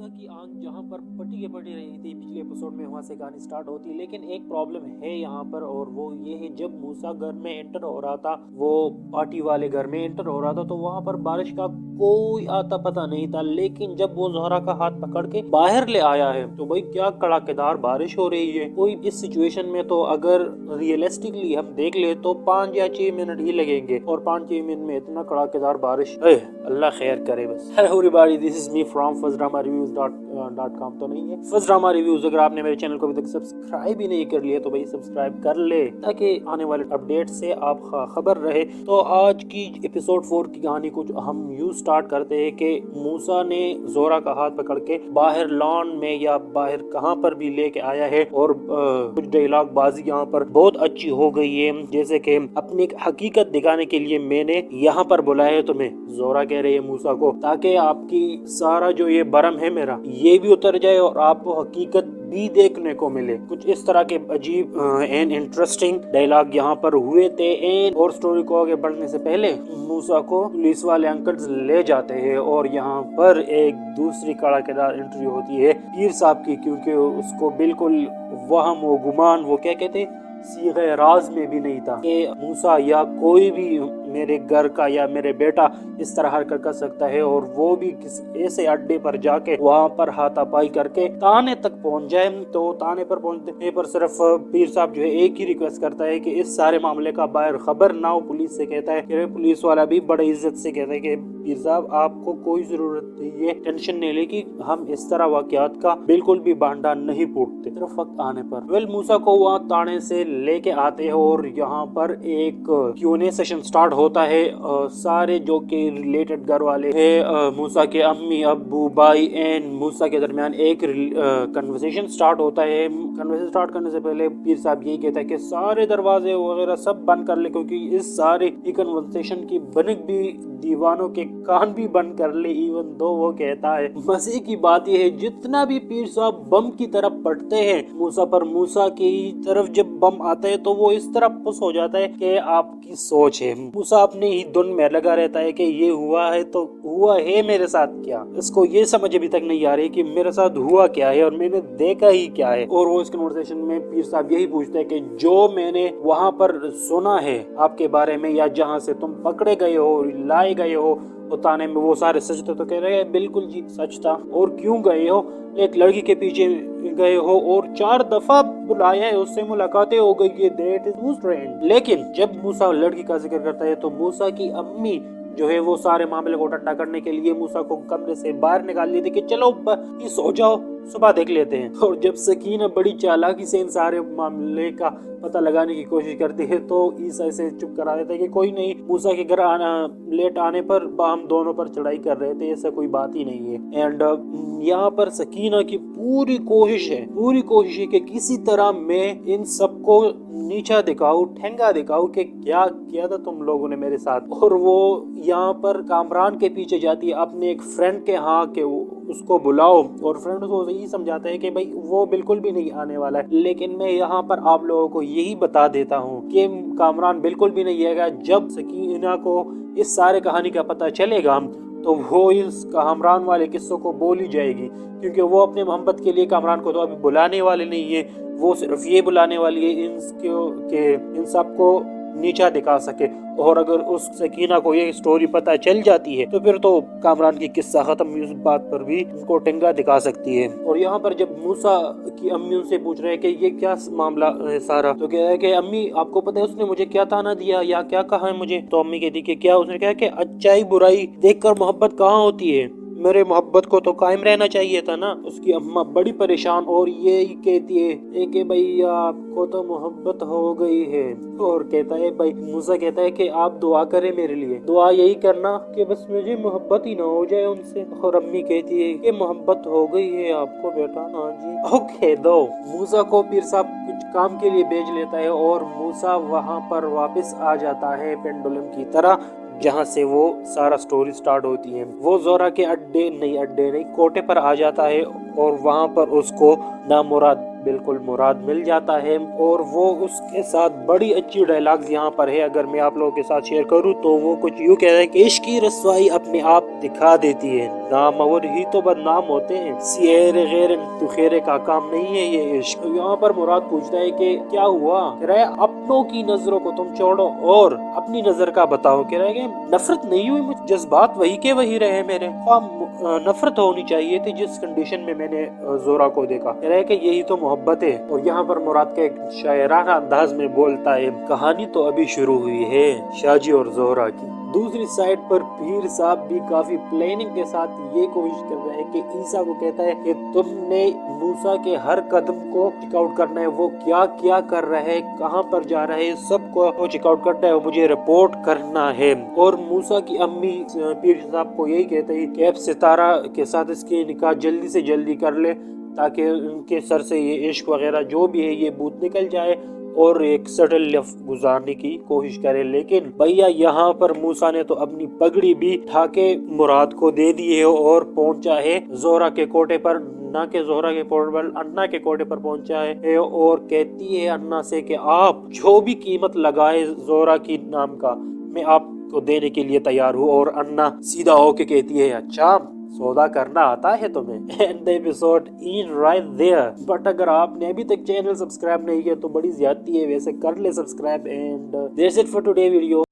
मूसा की आंख जहाँ पर पटी के पटी रही थी पिछले एपिसोड में, वहाँ से कहानी स्टार्ट होती, लेकिन एक प्रॉब्लम है यहाँ पर, और वो ये है जब मूसा घर में एंटर हो रहा था, वो पार्टी वाले घर में एंटर हो रहा था, तो वहाँ पर बारिश का कोई आता पता नहीं था। लेकिन जब वो ज़ोहरा का हाथ पकड़ के बाहर ले आया है तो भाई क्या कड़ाकेदार बारिश हो रही है। कोई इस सिचुएशन में तो अगर रियलिस्टिकली हम देख ले तो 5 या 6 मिनट ही लगेंगे, और 5-6 मिनट में इतना कड़ाकेदार बारिश, अल्लाह खैर करे बस। Hello everybody, this is me from fazdramareviews.com। तो नहीं है फर्स्ट ड्रामा रिव्यूज। अगर आपने मेरे चैनल को अभी तक सब्सक्राइब ही नहीं कर लिया तो भाई सब्सक्राइब कर ले, ताकि आने वाले अपडेट से आप खबर रहे। तो आज की एपिसोड 4 की कहानी कुछ हम यूं स्टार्ट करते हैं कि मूसा ने ज़ोहरा का हाथ पकड़ के बाहर लॉन में या बाहर कहां पर भी लेके आया है, और कुछ डायलॉग बाजी यहाँ पर बहुत अच्छी हो गई है। जैसे कि अपनी हकीकत दिखाने के लिए मैंने यहाँ पर बुलाया है तुम्हें, ज़ोहरा कह रही है मूसा को, ताकि आपकी सारा जो ये भरम है मेरा ये भी उतर जाए और आपको हकीकत भी देखने को मिले। कुछ इस तरह के अजीब एंड इंटरेस्टिंग डायलॉग यहाँ पर हुए थे। एंड और स्टोरी को आगे बढ़ने से पहले मूसा को पुलिस वाले अंकल्स ले जाते हैं, और यहाँ पर एक दूसरी कड़ाकेदार एंट्री होती है पीर साहब की, क्योंकि उसको बिल्कुल वहम व गुमान, वो क्या कहते सीगे राज में भी नहीं था कि मूसा या कोई भी मेरे घर का या मेरे बेटा इस तरह हरकत कर सकता है, और वो भी किसी ऐसे अड्डे पर जाके वहाँ पर हाथापाई करके थाने तक पहुँच जाए। तो थाने पर पहुँचने पर सिर्फ पीर साहब जो है एक ही रिक्वेस्ट करता है कि इस सारे मामले का बाहर खबर ना हो पुलिस से। कहता है कि पुलिस वाला भी बड़े इज्जत से कहता है कि पीर साहब आपको कोई जरूरत नहीं है टेंशन नहीं लेगी, हम इस तरह वाकयात का बिल्कुल भी भांडा नहीं फूटते। सिर्फ वक्त आने पर मूसा को वहाँ थाने से लेके आते हैं, और यहाँ पर एक Q&A सेशन स्टार्ट होता है। सारे जो के रिलेटेड घर वाले हैं, मूसा के अम्मी अब्बू भाई एंड मूसा के दरमियान एक कन्वर्सेशन स्टार्ट होता है। कन्वर्सेशन स्टार्ट करने से पहले पीर साहब यही कहता है कि सारे दरवाजे वगैरह सब बंद कर ले, क्योंकि इस सारे कन्वर्सेशन की बनक भी दीवानों के कान भी बंद कर ले। इवन दो वो कहता है, मजे की बात यह है जितना भी पीर साहब बम की तरफ पड़ते हैं मूसा पर, मूसा की तरफ जब बम आता है तो वो इस तरह पुश हो जाता है कि आपकी सोच है। मूसा अपने ही धुन में लगा रहता है कि ये हुआ है तो हुआ है मेरे साथ क्या, इसको ये समझ अभी तक नहीं आ रही कि मेरे साथ हुआ क्या है और मैंने देखा ही क्या है। और वो इस कन्वर्सेशन में पीर साहब यही पूछते हैं कि जो मैंने वहाँ पर सुना है आपके बारे में, या जहाँ से तुम पकड़े गए हो लाए गए हो तो थाने में, वो सारे सच थे? तो कह रहे हैं बिल्कुल जी सच था। और क्यों गए हो? एक लड़की के पीछे गए हो और 4 दफा बुलाया है, उससे मुलाकातें हो गई है, दैट इज ट्रेंड। लेकिन जब मूसा लड़की का जिक्र करता है तो मूसा की अम्मी जो है वो सारे मामले को टट्टा करने के लिए मूसा को कमरे से बाहर निकाल ली थी कि चलो सो जाओ सुबह देख लेते हैं। और जब सकीना बड़ी चालाकी से इन सारे मामले का पता लगाने की कोशिश करती है तो ईसा इसे चुप करा देता है कि कोई नहीं, मूसा के घर लेट आने पर हम दोनों पर चढ़ाई कर रहे थे, ऐसा कोई बात ही नहीं है। एंड यहाँ पर सकीना की पूरी कोशिश है कि किसी तरह मैं इन सबको नीचा दिखाऊं, ठेंगा दिखाऊं कि क्या किया था तुम लोगों ने मेरे साथ। और वो यहाँ पर कामरान के पीछे जाती है अपने एक फ्रेंड के, हाँ के उसको बुलाओ, और फ्रेंड उसको यही समझाता है कि भाई वो बिल्कुल भी नहीं आने वाला है। लेकिन मैं यहाँ पर आप लोगों को यही बता देता हूँ कि कामरान बिल्कुल भी नहीं आएगा। जब सकीना को इस सारे कहानी का पता चलेगा तो वो इस कामरान वाले किस्सों को बोल ही जाएगी, क्योंकि वो अपने मोहब्बत के लिए कामरान को तो अभी बुलाने वाले नहीं है, वो सिर्फ ये बुलाने वाली है इन सबको नीचा दिखा सके। और अगर उस सकीना को ये स्टोरी पता चल जाती है तो फिर तो कामरान की किस्सा खत्म, इस बात पर भी उनको टेंगा दिखा सकती है। और यहाँ पर जब मूसा की अम्मी उनसे पूछ रहे हैं कि ये क्या मामला है सारा, तो कह रहा है कि अम्मी आपको पता है उसने मुझे क्या ताना दिया या क्या कहा है मुझे? तो अम्मी कहती कि क्या? उसने कहा कि अच्छाई बुराई देखकर मोहब्बत कहाँ होती है, मेरे मोहब्बत को तो कायम रहना चाहिए था ना। उसकी अम्मा बड़ी परेशान और ये कहती है कि भाई आपको तो मोहब्बत हो गई है। और कहता है भाई, मूसा कहता है कि आप दुआ करें मेरे लिए, दुआ यही करना कि बस मुझे मोहब्बत ही ना हो जाए उनसे। और अम्मी कहती है कि मोहब्बत हो गई है आपको बेटा? हाँ जी। ओके दो। मूसा को पीर साहब कुछ काम के लिए भेज लेता है और मूसा वहाँ पर वापस आ जाता है पेंडुलम की तरह, जहाँ से वो सारा स्टोरी स्टार्ट होती है। वो ज़ोहरा के अड्डे नहीं कोटे पर आ जाता है, और वहाँ पर उसको नामुराद बिल्कुल मुराद मिल जाता है और वो उसके साथ बड़ी अच्छी डायलॉग्स यहाँ पर है। अगर मैं आप लोगों के साथ शेयर करूँ तो वो कुछ यूँ कह रहा है कि इश्क की रसवाई अपने आप दिखा देती है, नामवर ही तो बदनाम होते हैं, सिएरे गैर तू खेरे का काम नहीं है ये इश्क। यहाँ पर मुराद पूछता है कि क्या हुआ? कह रहा है अपनों की नजरों को तुम छोड़ो और अपनी नजर का बताओ। कह रहा है कि नफरत नहीं हुई, मुझे जज्बात वही के वही रहे मेरे। नफरत होनी चाहिए थी जिस कंडीशन में मैंने जोरा को देखा। कह रहा है कि यही तो मोहब्बत है। और यहाँ पर मुराद के एक शायराना अंदाज में बोलता है, कहानी तो अभी शुरू हुई है शाजी और जोहरा की। दूसरी साइड पर पीर साहब भी काफी प्लानिंग के साथ ये कोशिश कर रहा है कि ईसा को कहता है कि तुमने मूसा के हर कदम को चेकआउट करना है, वो क्या क्या कर रहे हैं, कहाँ पर जा रहे हैं, सबको चेकआउट करना है, मुझे रिपोर्ट करना है। और मूसा की अम्मी पीर साहब को यही कहते हैं कि अब सितारा के साथ इसके निकाह जल्दी से जल्दी कर ले ताकि उनके सर से ये इश्क वगैरह जो भी है ये भूत निकल जाए और एक सटल लाइफ गुजारने की कोशिश करे। लेकिन भैया यहाँ पर मूसा ने तो अपनी पगड़ी भी उठा के मुराद को दे दी है और पहुंचा है जोहरा के कोटे पर, ना के जोहरा के कोटे पर, अन्ना के कोटे पर पहुंचा है और कहती है अन्ना से कि आप जो भी कीमत लगाए जोहरा की नाम का मैं आपको देने के लिए तैयार हूँ। और अन्ना सीधा होके कहती है, अच्छा सौदा करना आता है तुम्हें। And the episode in right there. But अगर आपने अभी तक चैनल सब्सक्राइब नहीं किया तो बड़ी ज्यादती है, वैसे कर ले subscribe. And that's it for today video.